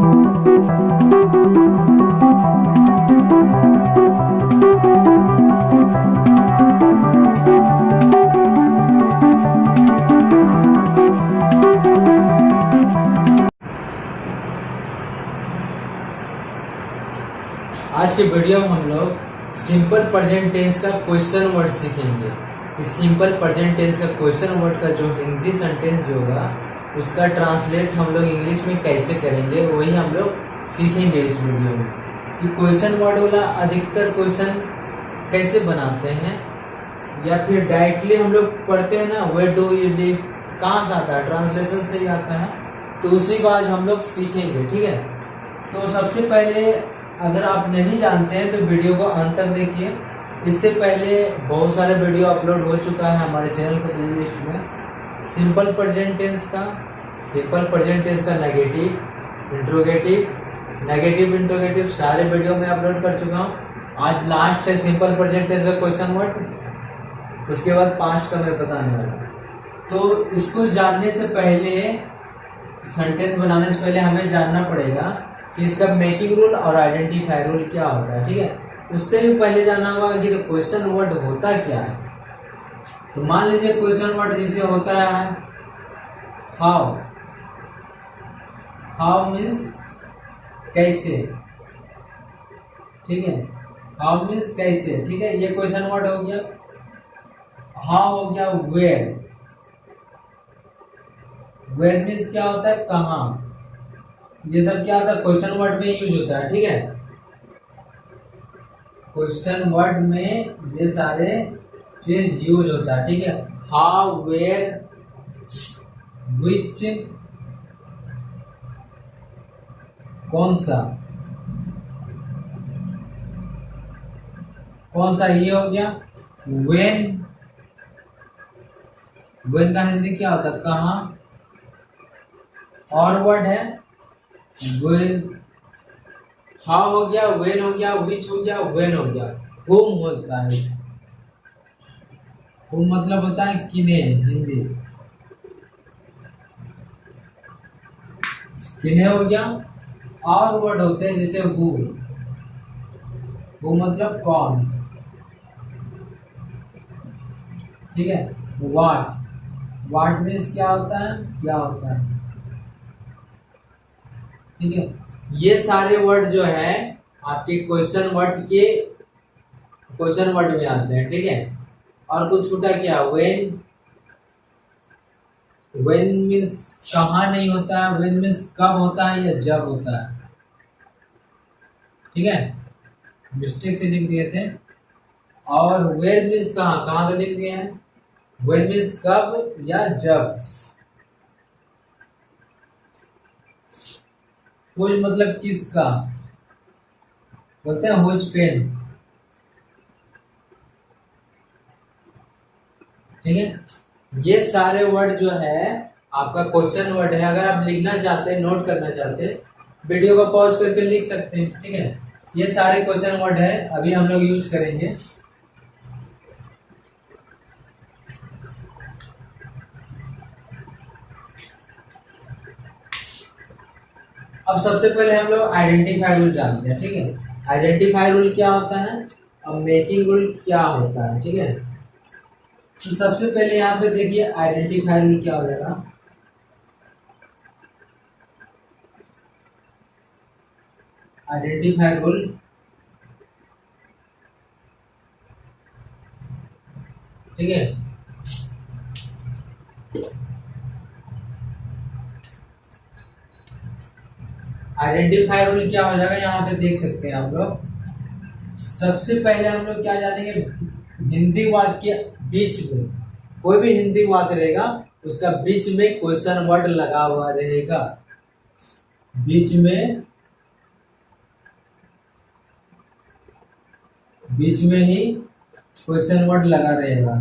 आज के वीडियो में हम लोग सिंपल प्रेजेंट टेंस का क्वेश्चन वर्ड सीखेंगे। इस सिंपल प्रेजेंट टेंस का क्वेश्चन वर्ड का जो हिंदी सेंटेंस जो होगा उसका ट्रांसलेट हम लोग इंग्लिश में कैसे करेंगे वही हम लोग सीखेंगे इस वीडियो में। कि क्वेश्चन वर्ड वाला अधिकतर क्वेश्चन कैसे बनाते हैं या फिर डायरेक्टली हम लोग पढ़ते हैं ना, वेयर डू यू लिव कहाँ से आता है, ट्रांसलेशन से ही आता है, तो उसी को आज हम लोग सीखेंगे। ठीक है, तो सबसे पहले अगर आप नहीं जानते हैं तो वीडियो को अंत तक देखिए। इससे पहले बहुत सारे वीडियो अपलोड हो चुका है हमारे चैनल के प्लेलिस्ट में। सिंपल प्रेजेंट टेंस का नेगेटिव इंट्रोगेटिव सारे वीडियो में अपलोड कर चुका हूँ। आज लास्ट है सिंपल प्रेजेंट टेंस का क्वेश्चन वर्ड, उसके बाद पास्ट का मैं बताने वाला। तो इसको जानने से पहले, सेंटेंस बनाने से पहले हमें जानना पड़ेगा कि इसका मेकिंग रूल और आइडेंटिफाई रूल क्या होता है। ठीक है, उससे भी पहले जानना होगा कि क्वेश्चन वर्ड होता क्या है। तो मान लीजिए क्वेश्चन वर्ड जिसे होता है हाउ मीन्स कैसे। ठीक है, हाउ मीन्स कैसे। ठीक है, ये क्वेश्चन वर्ड हो गया। हाउ हो गया वेयर मीन्स क्या होता है, कहाँ। ये सब क्या होता है, क्वेश्चन वर्ड में यूज होता है। ठीक है, क्वेश्चन वर्ड में ये सारे चीज यूज होता है। ठीक है, हाउ, वेयर, विच, कौन सा ये हो गया। व्हेन का हिंदी क्या होता है, कहाँ। और वर्ड है हाउ हो गया, वेन हो गया, विच हो गया, वेन हो गया। होम होता है, होम मतलब होता है किने, हिंदी किने हो गया। और वर्ड होते हैं जैसे हु मतलब कौन। ठीक है, वाट मीन्स क्या होता है, क्या होता है। ठीक है, ये सारे वर्ड जो है आपके क्वेश्चन वर्ड में आते हैं। ठीक है, और कुछ छूटा क्या, वेन मीन्स कहाँ नहीं होता है, वेन मीन्स कब होता है या जब होता है। ठीक है, मिस्टेक से लिख दिए थे। और वेर मीन्स कहाँ तो लिख दिए हैं। वेन मीन्स कब या जब। हुज मतलब किसका, बोलते हैं हुज पेन। ठीक है, ये सारे वर्ड जो है आपका क्वेश्चन वर्ड है। अगर आप लिखना चाहते हैं, नोट करना चाहते हैं, वीडियो को पॉज करके लिख सकते हैं। ठीक है, ये सारे क्वेश्चन वर्ड है अभी हम लोग यूज करेंगे। अब सबसे पहले हम लोग आइडेंटिफाई रूल जानते हैं। ठीक है, आइडेंटिफाई रूल क्या होता है और मेकिंग रूल क्या होता है। ठीक है, तो सबसे पहले यहाँ पे देखिए आइडेंटिफाई रूल क्या हो जाएगा। आइडेंटिफाई रूल ठीक है, आइडेंटिफाई रूल क्या हो जाएगा यहाँ पे देख सकते हैं आप लोग। सबसे पहले हम लोग क्या जानेंगे, हिंदी वाक्य बीच में कोई भी हिंदी वाक्य रहेगा उसका बीच में क्वेश्चन वर्ड लगा हुआ रहेगा। बीच में ही क्वेश्चन वर्ड लगा रहेगा।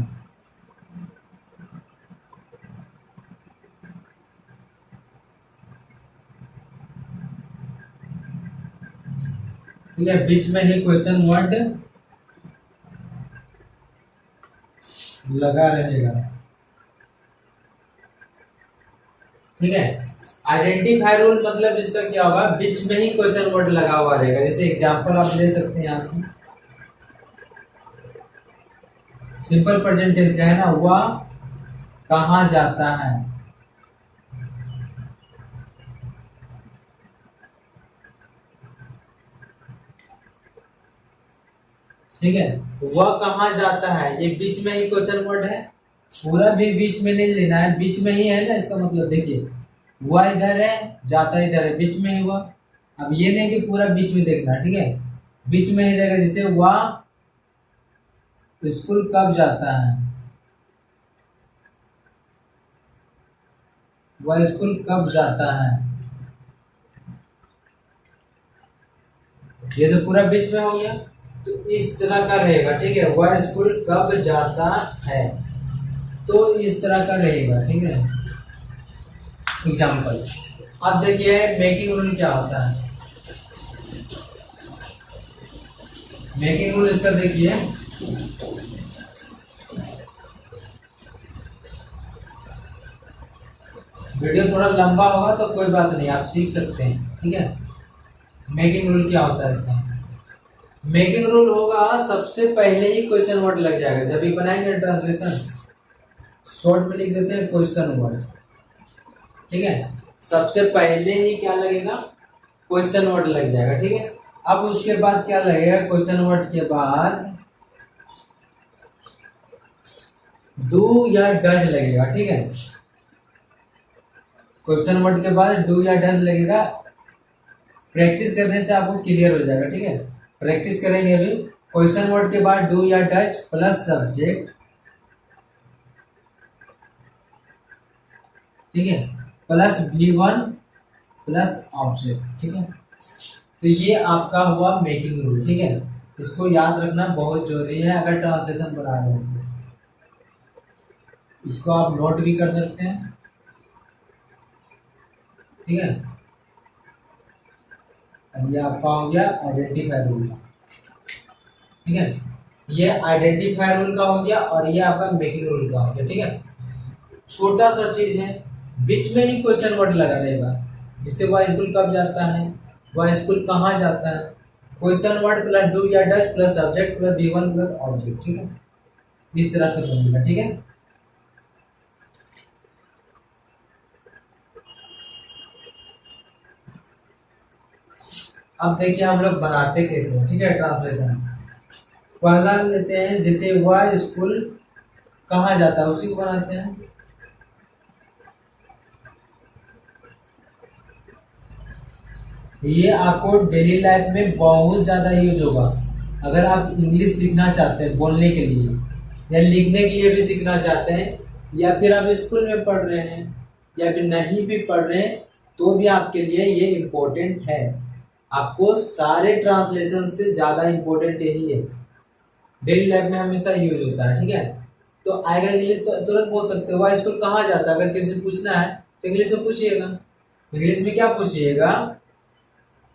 ठीक है, बीच में ही क्वेश्चन वर्ड लगा रहेगा। ठीक है, आइडेंटिफाई रूल मतलब इसका क्या होगा, बीच में ही क्वेश्चन वर्ड लगा हुआ रहेगा। जैसे एग्जांपल आप ले सकते हैं यहाँ पे, सिंपल प्रेजेंट टेंस का है ना, वह कहाँ जाता है, ठीक है, वह कहाँ जाता है, ये बीच में ही क्वेश्चन वर्ड है। पूरा भी बीच में नहीं लेना है, बीच में ही है ना, इसका मतलब देखिए वह इधर है, जाता इधर है, बीच में ही हुआ। अब ये नहीं कि पूरा बीच में देखना, ठीक है, बीच में ही रहेगा। जैसे वह स्कूल कब जाता है, वह स्कूल कब जाता है, ये तो पूरा बीच में हो गया। तो इस तरह का रहेगा, ठीक है, वह स्कूल कब जाता है, तो इस तरह का रहेगा, ठीक है। एग्जाम्पल अब देखिए मेकिंग रूल क्या होता है। मेकिंग रूल इसका देखिए, वीडियो थोड़ा लंबा होगा तो कोई बात नहीं, आप सीख सकते हैं, ठीक है। मेकिंग रूल क्या होता है इसका, मेकिंग रूल होगा सबसे पहले ही क्वेश्चन वर्ड लग जाएगा। जब भी बनाएंगे ट्रांसलेशन, शॉर्ट में लिख देते हैं क्वेश्चन वर्ड, ठीक है, सबसे पहले ही क्या लगेगा, क्वेश्चन वर्ड लग जाएगा, ठीक है। अब उसके बाद क्या लगेगा, क्वेश्चन वर्ड के बाद डू या डज लगेगा, ठीक है। क्वेश्चन वर्ड के बाद डू या डज लगेगा। प्रैक्टिस करने से आपको क्लियर हो जाएगा, ठीक है। प्रैक्टिस करेंगे अभी, क्वेश्चन वर्ड के बाद डू या डज प्लस सब्जेक्ट, ठीक है, प्लस V1 प्लस ऑब्जेक्ट, ठीक है। तो ये आपका हुआ मेकिंग रूल, ठीक है। इसको याद रखना बहुत जरूरी है अगर ट्रांसलेशन बना रहे हैं। इसको आप नोट भी कर सकते हैं, ठीक है। अब ये आपका हो गया आइडेंटिफाई रूल, ठीक है। ये आइडेंटिफाई रूल का हो गया और ये आपका मेकिंग रूल का हो गया, ठीक है। छोटा सा चीज है, बीच में ही क्वेश्चन वर्ड लगा रहेगा। जिससे वह स्कूल कब जाता है, वह स्कूल कहाँ जाता है, क्वेश्चन वर्ड प्लस डू या does plus subject plus V1 plus object, ठीक है। इस तरह से बनेगा, ठीक है। अब देखिए हम लोग बनाते कैसे हैं, ठीक है। ट्रांसलेशन पहला लेते हैं, जैसे वह स्कूल कहाँ जाता है उसी को बनाते हैं। ये आपको डेली लाइफ में बहुत ज़्यादा यूज होगा। अगर आप इंग्लिश सीखना चाहते हैं बोलने के लिए या लिखने के लिए भी सीखना चाहते हैं, या फिर आप स्कूल में पढ़ रहे हैं या फिर नहीं भी पढ़ रहे हैं, तो भी आपके लिए ये इम्पोर्टेंट है। आपको सारे ट्रांसलेशन से ज़्यादा इम्पोर्टेंट यही है, डेली लाइफ में हमेशा यूज होता है, ठीक है। तो आएगा इंग्लिश तो तुरंत बोल सकते हो, वह स्कूल कहाँ जाता है। अगर किसी से पूछना है तो इंग्लिश में पूछिएगा। इंग्लिश में क्या पूछिएगा,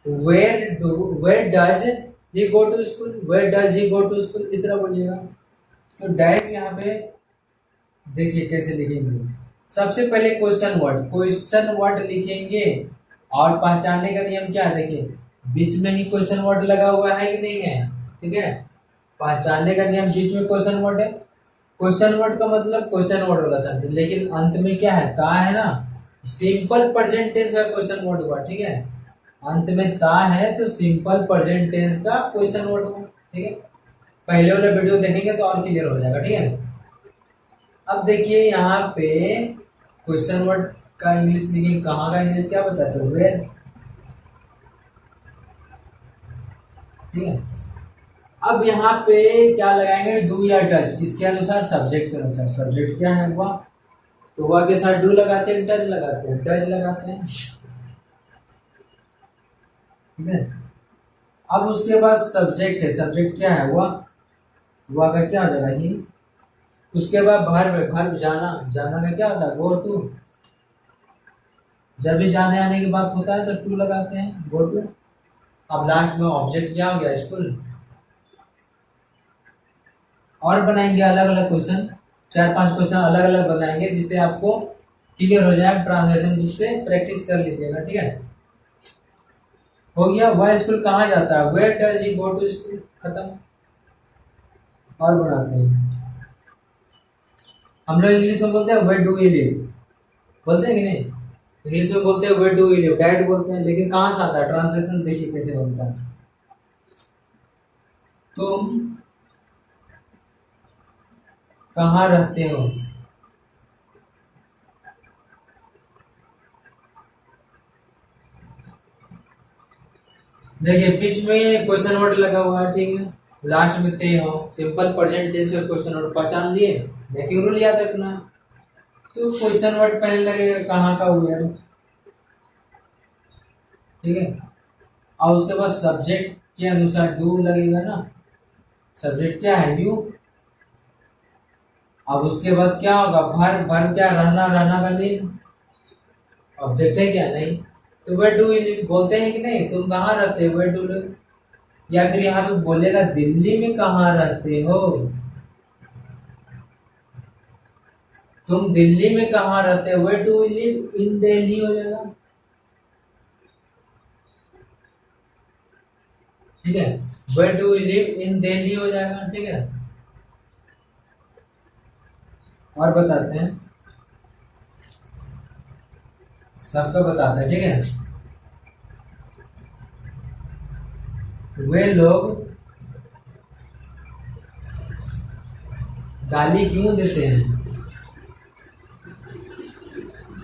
where does he go to school, where does he go to school, इस तरह बोलिएगा। तो डायरेक्ट यहाँ पे देखिए कैसे लिखेंगे। सबसे पहले क्वेश्चन वर्ड लिखेंगे और पहचानने का नियम क्या है, देखिए बीच में ही क्वेश्चन वर्ड लगा हुआ है कि नहीं है, ठीक है। पहचानने का नियम, बीच में क्वेश्चन वर्ड है। क्वेश्चन वर्ड का मतलब क्वेश्चन वर्ड वाला शब्द, लेकिन अंत में क्या है, ता है ना, सिंपल प्रेजेंट टेंस का क्वेश्चन वर्ड हुआ, ठीक है। अंत में ता है तो सिंपल प्रेजेंट टेंस का क्वेश्चन वर्ड हुआ, ठीक है। पहले वाला वीडियो देखेंगे तो और क्लियर हो जाएगा, ठीक है। अब देखिए यहाँ पे क्वेश्चन वर्ड का इंग्लिश लिखेंगे, कहाँ का इंग्लिश क्या बताते हो, वेयर, ठीक है। अब यहाँ पे क्या लगाएंगे, डू या डज, इसके अनुसार सब्जेक्ट के अनुसार। सब्जेक्ट क्या है वह, तो वह के साथ डू लगाते हैं, डज लगाते हैं, डज लगाते हैं, ठीक है। अब उसके बाद सब्जेक्ट है, सब्जेक्ट क्या है वह का क्या हो जाएगा ही। उसके बाद भर्ब जाना, जाना का क्या होता है, गो टू। जब भी जाने आने की बात होता है तो टू लगाते हैं, गो टू। अब लास्ट में ऑब्जेक्ट क्या हो गया, स्कूल। और बनाएंगे अलग अलग क्वेश्चन, 4-5 क्वेश्चन अलग अलग बनाएंगे, जिससे आपको क्लियर हो जाए, ट्रांसलेशन बुक से प्रैक्टिस कर लीजिएगा, ठीक है। हो गया। वह स्कूल कहाँ जाता है, where does he go to school, खत्म। और बनाते हैं, हम लोग इंग्लिश में बोलते हैं वेयर डू यू लिव, बोलते हैं कि नहीं, इंग्लिश में बोलते हैं वेयर डू यू लिव, डैड बोलते हैं, लेकिन कहाँ से आता है, ट्रांसलेशन देखिए कैसे बनता है। तुम कहाँ रहते हो, देखिए बीच में क्वेश्चन वर्ड लगा हुआ है, ठीक है, लास्ट में ते हो, सिंपल प्रेजेंट टेंस का क्वेश्चन वर्ड पहचान लिए, देखिए रूल याद रखना। तो क्वेश्चन वर्ड पहले लगेगा कहाँ का हुआ, ठीक है, और उसके बाद सब्जेक्ट के अनुसार डू लगेगा ना, सब्जेक्ट क्या है, यू। अब उसके बाद क्या होगा, भर भर क्या, रहना, रहना का नहीं, ऑब्जेक्ट है क्या, नहीं। तो वेयर डू यू लिव बोलते हैं कि नहीं, तुम कहाँ रहते हो, वेयर डू लिव, या फिर यहाँ पे बोलेगा दिल्ली में कहाँ रहते हो, तुम दिल्ली में कहाँ रहते हो, where do you live in Delhi हो जाएगा, ठीक है, where do you live in Delhi हो जाएगा, ठीक है। और बताते हैं, सबका बताते हैं, ठीक है। वे लोग गाली क्यों देते हैं,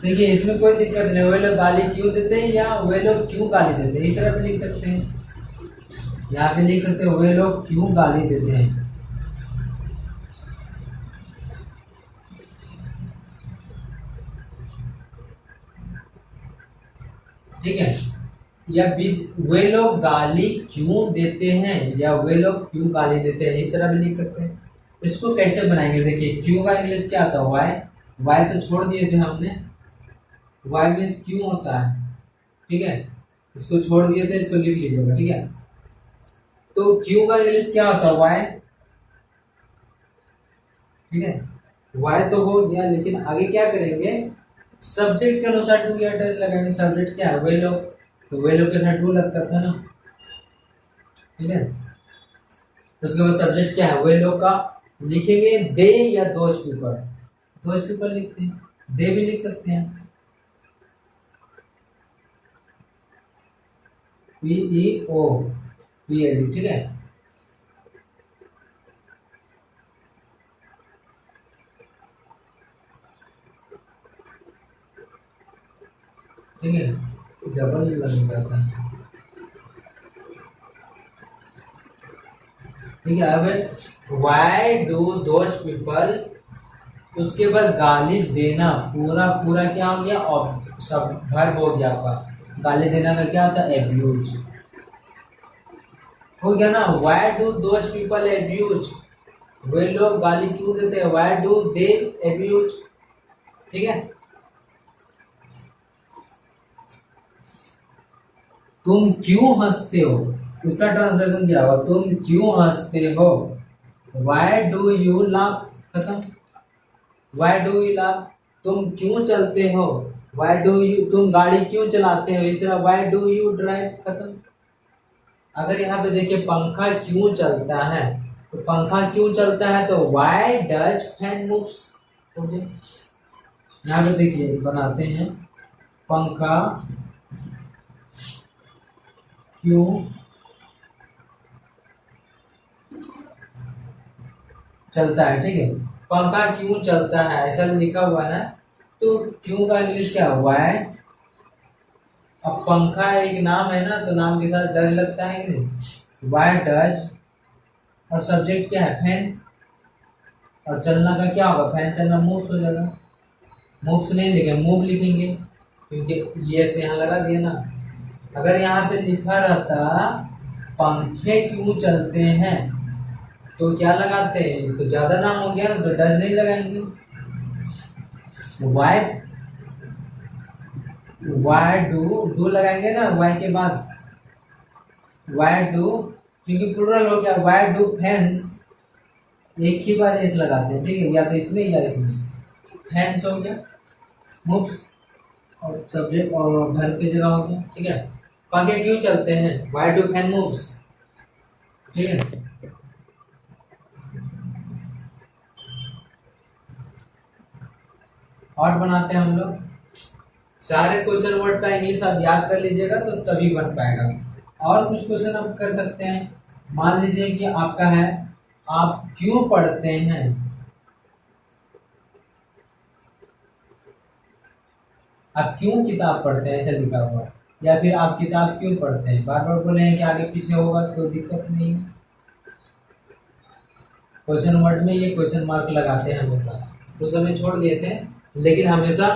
देखिए इसमें कोई दिक्कत नहीं, वे लोग गाली क्यों देते हैं या वे लोग क्यों गाली देते हैं, इस तरह भी लिख सकते हैं, यहाँ पे लिख सकते हैं वे लोग क्यों गाली देते हैं, ठीक है। या बीच वे लोग गाली क्यों देते हैं या वे लोग क्यों गाली देते हैं, इस तरह भी लिख सकते हैं। इसको कैसे बनाएंगे, देखिए क्यों का इंग्लिश क्या आता है, वाई, वाई तो छोड़ दिए थे हमने, वाई मीन्स क्यों होता है, ठीक है, इसको छोड़ दिए थे, इसको लिख लीजिएगा, ठीक है। तो क्यों का इंग्लिश क्या होता है, वाई, ठीक है, वाई तो हो गया, लेकिन आगे क्या करेंगे, सब्जेक्ट के अनुसार डू या डज लगाएंगे, सब्जेक्ट क्या है, वे लोग, तो वे लोग के साथ डू लगता था ना, ठीक है। उसके बाद सब्जेक्ट क्या है, वे लोग का लिखेंगे दे या दोज पीपल, दोज पीपल लिखते हैं, दे भी लिख सकते हैं, PEOPLE, ठीक है। ठीक है, डबल लग जाता है, ठीक है। अब वाई डू दोज पीपल, उसके बाद गाली देना, पूरा पूरा क्या हो गया, सब वर्ब हो गया आपका, गाली देना का क्या होता है, एब्यूज, हो गया ना। Why do those people abuse, वे लोग गाली क्यों देते हैं, वाई डू दे एब्यूज, ठीक है। तुम क्यों हंसते हो, इसका ट्रांसलेशन क्या होगा, तुम क्यों हंसते हो, वाई डू यू लाफ, खत्म। वाई डू यू लाफ, तुम क्यों चलते हो, वाई डू यू, तुम गाड़ी क्यों चलाते हो, इस तरह वाई डू यू ड्राइव, खत्म। अगर यहाँ पे देखिए पंखा क्यों चलता है, तो पंखा क्यों चलता है, तो वाई डज फैन मूव्स, यहाँ पे देखिए बनाते हैं, पंखा क्यों चलता है, ठीक है, पंखा क्यों चलता है ऐसा लिखा हुआ है, तो क्यों का इंग्लिश क्या हुआ है, अब पंखा एक नाम है ना, तो नाम के साथ डज लगता है कि नहीं, वाई डज, और सब्जेक्ट क्या है, फैन, और चलना का क्या होगा, फैन चलना, मूव्स हो जाएगा, मूव्स नहीं लिखेंगे, मूव लिखेंगे, क्योंकि ये से यहाँ लगा दिया ना। अगर यहाँ पे लिखा रहता पंखे क्यों चलते हैं, तो क्या लगाते हैं, तो ज्यादा नाम हो गया ना, तो डज नहीं लगाएंगे, वाई, वाई डू लगाएंगे ना, वाई के बाद वाई डू, क्योंकि प्लूरल हो गया, वाई डू फैंस, एक ही बार एस लगाते हैं, ठीक है, या तो इसमें या इसमें, फैंस हो गया, मूव्स और सब्जेक्ट और वर्ब की जगह हो गया, ठीक है। पंखे क्यों चलते हैं, व्हाई डू फैन मूव्स, ठीक है। और बनाते हैं हम लोग, सारे क्वेश्चन वर्ड का इंग्लिश आप याद कर लीजिएगा तो तभी बन पाएगा। और कुछ क्वेश्चन आप कर सकते हैं, मान लीजिए कि आपका है आप क्यों पढ़ते हैं, आप क्यों किताब पढ़ते हैं ऐसा लिखा हुआ, या फिर आप किताब क्यों पढ़ते हैं। बार बार बोले हैं कि आगे पीछे होगा तो दिक्कत नहीं है। क्वेश्चन वर्ड में ये क्वेश्चन मार्क लगाते हैं हमेशा, उस समय छोड़ देते हैं, लेकिन हमेशा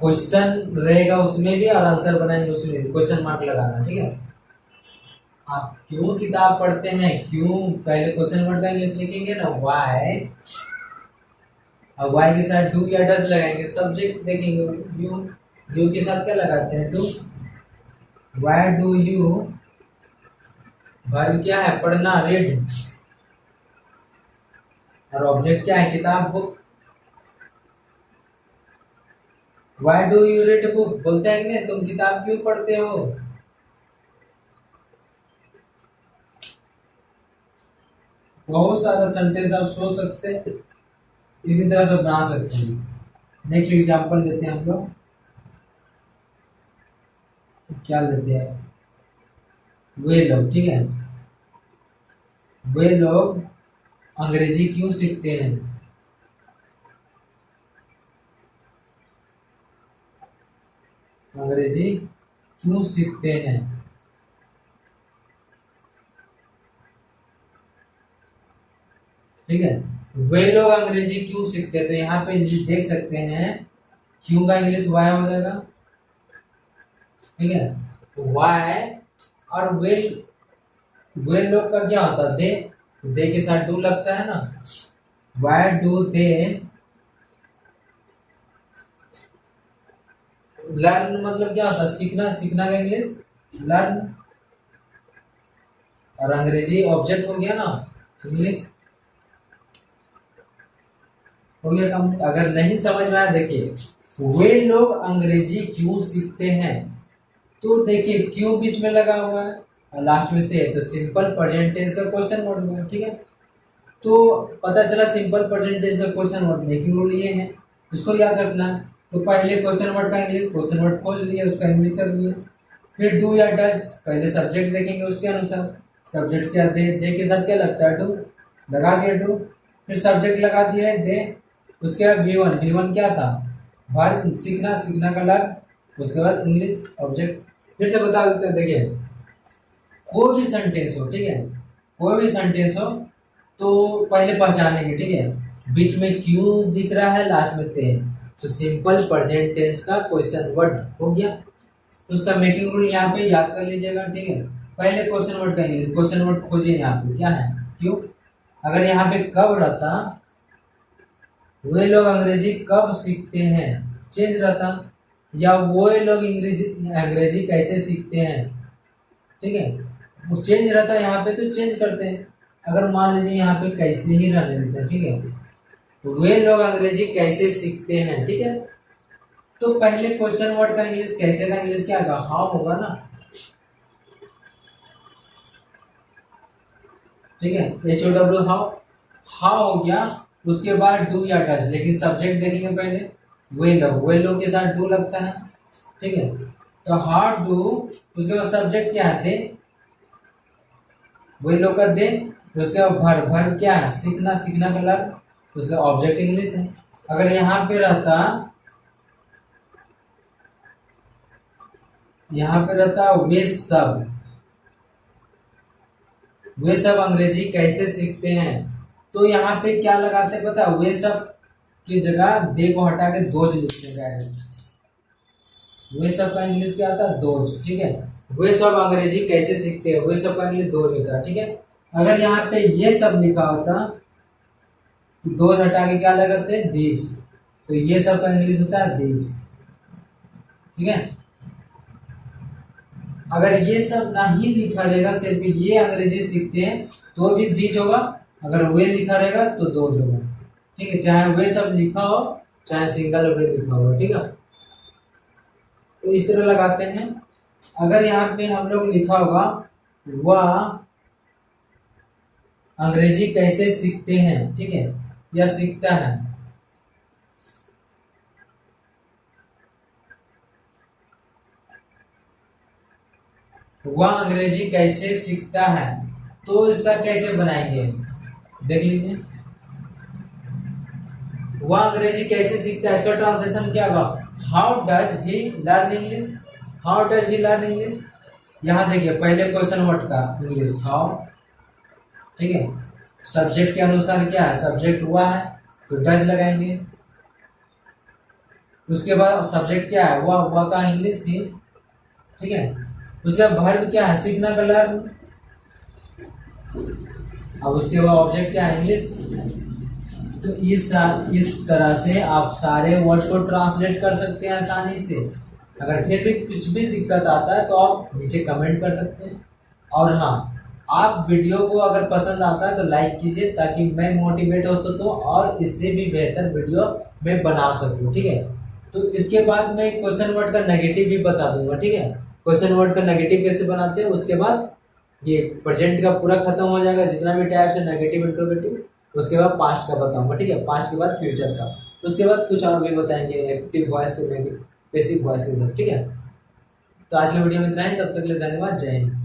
क्वेश्चन रहेगा उसमें भी और आंसर बनाएंगे उसमें भी क्वेश्चन मार्क लगाना, ठीक है। आप क्यों किताब पढ़ते हैं, क्यों पहले क्वेश्चन वर्ड का इंग्लिश लिखेंगे ना, व्हाई, अब व्हाई के साथ डू या डज लगाएंगे, सब्जेक्ट देखेंगे यू के साथ क्या लगाते हैं, do, why do you, verb क्या है पढ़ना, रीड, और ऑब्जेक्ट क्या है किताब, book. Why do you read book, बोलते हैं कि नहीं तुम किताब क्यों पढ़ते हो। बहुत सारा सेंटेंस आप सोच सकते हैं, इसी तरह से बना सकते हैं। नेक्स्ट एग्जांपल लेते हैं हम लोग, क्या लेते हैं, वे लोग, ठीक है, वे लोग अंग्रेजी क्यों सीखते हैं, अंग्रेजी क्यों सीखते हैं, ठीक है। वे लोग अंग्रेजी क्यों सीखते हैं, तो यहाँ पे देख सकते हैं क्यों का इंग्लिश वाई हो जाएगा, ठीक है। वाई और वे लोग का क्या होता है, दे के साथ डू लगता है ना, वाई डू दे लर्न, मतलब क्या होता है सीखना, सीखना का इंग्लिश लर्न, और अंग्रेजी ऑब्जेक्ट हो गया ना, इंग्लिश हो गया कम। अगर नहीं समझ में आया देखिए, वे लोग अंग्रेजी क्यों सीखते हैं, तो देखिए क्यों बीच में लगा हुआ है और लास्ट में थे, तो सिंपल प्रेजेंट टेंस का क्वेश्चन वर्ड में, ठीक है। तो पता चला सिंपल प्रेजेंट टेंस का क्वेश्चन वर्ड मेकिंग रूल ये है, इसको याद रखना है। तो पहले क्वेश्चन वर्ड का इंग्लिश, क्वेश्चन वर्ड खोज लिया, उसका इंग्लिश कर दिया। फिर डू या डज, पहले सब्जेक्ट देखेंगे उसके अनुसार, सब्जेक्ट क्या दे के साथ क्या लगता है, डू, लगा दिया डू, फिर सब्जेक्ट लगा दिया है दे, उसके बाद V1 क्या था, वर्ब, सीखना, सीखना का लर्न, उसके बाद इंग्लिश ऑब्जेक्ट। फिर से बता देते हैं, देखिए कोई भी सेंटेंस हो, ठीक है, कोई भी सेंटेंस हो तो पहले पहचानेंगे, ठीक है, बीच में क्यों दिख रहा है, लास्ट में थे, तो सिंपल प्रेजेंट टेंस का क्वेश्चन वर्ड हो गया। तो उसका मेकिंग रूल यहाँ पे याद कर लीजिएगा, ठीक है। पहले क्वेश्चन वर्ड का इंग्लिश, क्वेश्चन वर्ड खोजिए यहाँ पे क्या है, क्यों। अगर यहाँ पे कब रहता, वे लोग अंग्रेजी कब सीखते हैं, चेंज रहता, या वो लोग अंग्रेजी कैसे सीखते हैं, ठीक है, वो चेंज रहता है यहाँ पे तो चेंज करते हैं। अगर मान लीजिए यहाँ पे कैसे ही रहने देते हैं, ठीक है, वे लोग अंग्रेजी कैसे सीखते हैं, ठीक है। तो पहले क्वेश्चन वर्ड का इंग्लिश, कैसे का इंग्लिश क्या होगा, हाउ होगा ना, ठीक है, HOW हाउ, हाउ हो गया। उसके बाद डू या डज, लेकिन सब्जेक्ट देखेंगे पहले, वे लोग के साथ डू लगता है, ठीक है। तो हाउ डू, उसके बाद सब्जेक्ट क्या है, दे, वे लोग का दे, उसके बाद भर क्या है, सीखना, सीखना का लर्न, उसका ऑब्जेक्ट इंग्लिश है। अगर यहाँ पे रहता, यहाँ पे रहता वे सब अंग्रेजी कैसे सीखते हैं, तो यहाँ पे क्या लगाते हैं पता, वे सब की जगह दे को हटा के दोज लिखते हैं, वे सब का इंग्लिश क्या आता है, दोज, ठीक है। वे सब अंग्रेजी कैसे सीखते हैं, वे सब का इंग्लिश दोज होता है, ठीक है। अगर यहाँ पे ये सब लिखा होता तो दोज हटा के क्या लगाते हैं, दीज, तो ये सब का इंग्लिश होता है दीज, ठीक है। अगर ये सब नहीं लिखा रहेगा, सिर्फ ये अंग्रेजी सीखते हैं तो भी दीज होगा, अगर वे लिखा रहेगा तो दोज होगा, ठीक है। चाहे वे सब लिखा हो चाहे सिंगल वर्ड लिखा हुआ, ठीक है। तो इस तरह लगाते हैं। अगर यहाँ पे हम लोग लिखा होगा वह अंग्रेजी कैसे सीखते हैं, ठीक है, या सीखता है, वह अंग्रेजी कैसे सीखता है, तो इसका कैसे बनाएंगे देख लीजिए। वह अंग्रेजी कैसे सीखता है, इसका ट्रांसलेशन क्या होगा, how does he learn English, how does he learn English. यहाँ देखिए पहले क्वेश्चन वर्ड का इंग्लिश हाउ, ठीक है। सब्जेक्ट के अनुसार क्या है, सब्जेक्ट हुआ है तो डज लगाएंगे। उसके बाद सब्जेक्ट क्या है, वह का इंग्लिश ही, ठीक है। उसके बाद वर्ब क्या है, सीखना का लर्न। अब उसके बाद ऑब्जेक्ट क्या है, इंग्लिश। तो इस तरह से आप सारे वर्ड को ट्रांसलेट कर सकते हैं आसानी से। अगर फिर भी कुछ भी दिक्कत आता है तो आप नीचे कमेंट कर सकते हैं। और हाँ, आप वीडियो को अगर पसंद आता है तो लाइक कीजिए ताकि मैं मोटिवेट हो सकूं और इससे भी बेहतर वीडियो मैं बना सकूं, ठीक है। तो इसके बाद मैं क्वेश्चन वर्ड का नेगेटिव भी बता दूंगा, ठीक है। क्वेश्चन वर्ड का नेगेटिव कैसे बनाते हैं, उसके बाद ये प्रेजेंट का पूरा खत्म हो जाएगा जितना भी टाइप्स है नेगेटिव इंट्रोगेटिव। उसके बाद पास्ट का बताऊंगा, ठीक है, पास्ट के बाद फ्यूचर का, उसके बाद कुछ और भी बताएंगे, एक्टिव वॉइस, पैसिव वॉइस, सब ठीक है। तो आज के वीडियो में इतना ही, तब तक के लिए धन्यवाद, जय हिंद।